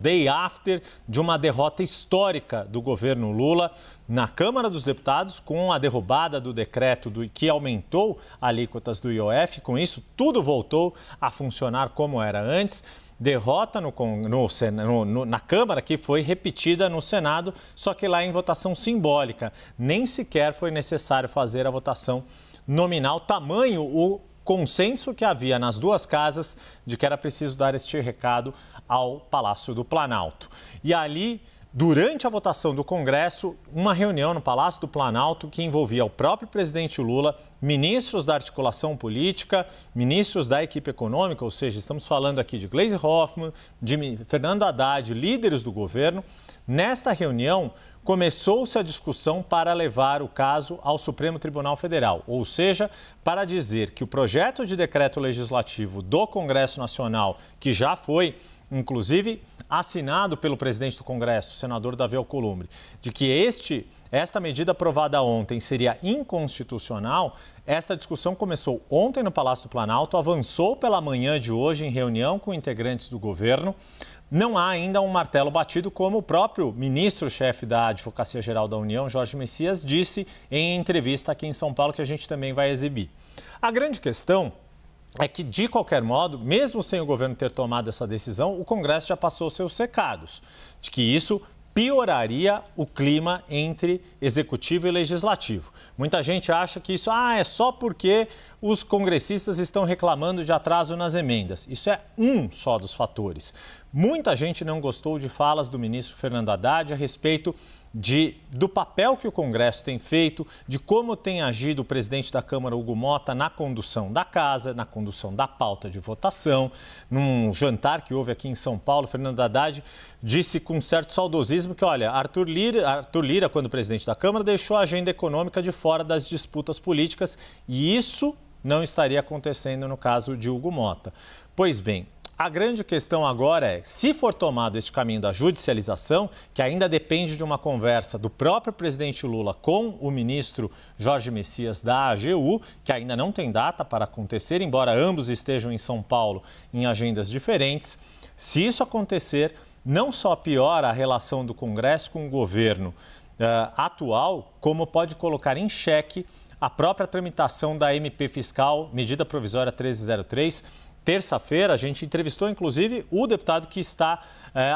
Day after de uma derrota histórica do governo Lula na Câmara dos Deputados, com a derrubada do decreto que aumentou alíquotas do IOF. Com isso, tudo voltou a funcionar como era antes. Derrota na Câmara, que foi repetida no Senado, só que lá em votação simbólica. Nem sequer foi necessário fazer a votação nominal, tamanho o consenso que havia nas duas casas de que era preciso dar este recado ao Palácio do Planalto. E ali, durante a votação do Congresso, uma reunião no Palácio do Planalto que envolvia o próprio presidente Lula, ministros da articulação política, ministros da equipe econômica, ou seja, estamos falando aqui de Gleisi Hoffmann, de Fernando Haddad, líderes do governo. Nesta reunião, começou-se a discussão para levar o caso ao Supremo Tribunal Federal, ou seja, para dizer que o projeto de decreto legislativo do Congresso Nacional, que já foi, inclusive, assinado pelo presidente do Congresso, o senador Davi Alcolumbre, de que esta medida aprovada ontem seria inconstitucional. Esta discussão começou ontem no Palácio do Planalto, avançou pela manhã de hoje em reunião com integrantes do governo. Não há ainda um martelo batido, como o próprio ministro-chefe da Advocacia Geral da União, Jorge Messias, disse em entrevista aqui em São Paulo, que a gente também vai exibir. A grande questão é que, de qualquer modo, mesmo sem o governo ter tomado essa decisão, o Congresso já passou seus recados de que isso pioraria o clima entre executivo e legislativo. Muita gente acha que isso é só porque os congressistas estão reclamando de atraso nas emendas. Isso é um só dos fatores. Muita gente não gostou de falas do ministro Fernando Haddad a respeito do papel que o Congresso tem feito, de como tem agido o presidente da Câmara, Hugo Motta, na condução da casa, na condução da pauta de votação. Num jantar que houve aqui em São Paulo, Fernando Haddad disse com certo saudosismo que, olha, Arthur Lira, quando presidente da Câmara, deixou a agenda econômica de fora das disputas políticas, e isso não estaria acontecendo no caso de Hugo Motta. Pois bem, a grande questão agora é, se for tomado este caminho da judicialização, que ainda depende de uma conversa do próprio presidente Lula com o ministro Jorge Messias da AGU, que ainda não tem data para acontecer, embora ambos estejam em São Paulo em agendas diferentes. Se isso acontecer, não só piora a relação do Congresso com o governo atual, como pode colocar em xeque a própria tramitação da MP fiscal, medida provisória 1303. Terça-feira, a gente entrevistou, inclusive, o deputado que está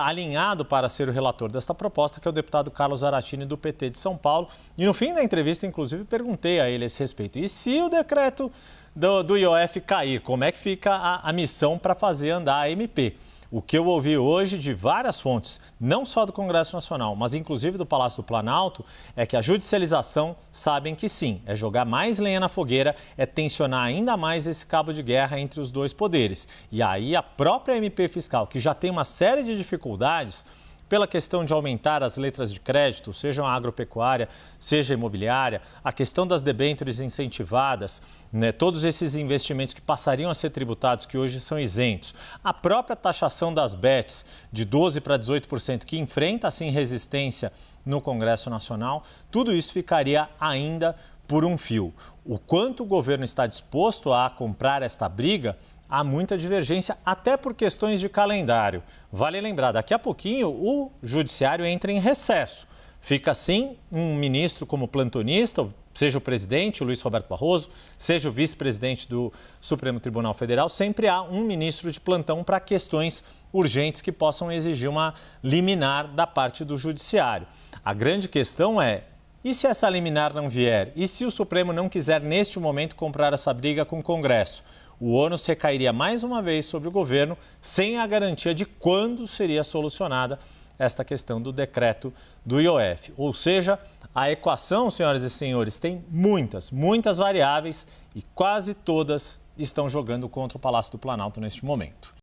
alinhado para ser o relator desta proposta, que é o deputado Carlos Zaratini, do PT de São Paulo. E no fim da entrevista, inclusive, perguntei a ele a esse respeito. E se o decreto do IOF cair, como é que fica a missão para fazer andar a MP? O que eu ouvi hoje de várias fontes, não só do Congresso Nacional, mas inclusive do Palácio do Planalto, é que a judicialização sabem que sim, é jogar mais lenha na fogueira, é tensionar ainda mais esse cabo de guerra entre os dois poderes. E aí a própria MP fiscal, que já tem uma série de dificuldades pela questão de aumentar as letras de crédito, seja a agropecuária, seja a imobiliária, a questão das debêntures incentivadas, todos esses investimentos que passariam a ser tributados, que hoje são isentos, a própria taxação das bets de 12% para 18%, que enfrenta, assim, resistência no Congresso Nacional, tudo isso ficaria ainda por um fio. O quanto o governo está disposto a comprar esta briga, há muita divergência, até por questões de calendário. Vale lembrar, daqui a pouquinho o judiciário entra em recesso. Fica assim um ministro como plantonista, seja o presidente, o Luiz Roberto Barroso, seja o vice-presidente do Supremo Tribunal Federal, sempre há um ministro de plantão para questões urgentes que possam exigir uma liminar da parte do judiciário. A grande questão é, e se essa liminar não vier? E se o Supremo não quiser, neste momento, comprar essa briga com o Congresso? O ônus recairia mais uma vez sobre o governo, sem a garantia de quando seria solucionada esta questão do decreto do IOF. Ou seja, a equação, senhoras e senhores, tem muitas variáveis e quase todas estão jogando contra o Palácio do Planalto neste momento.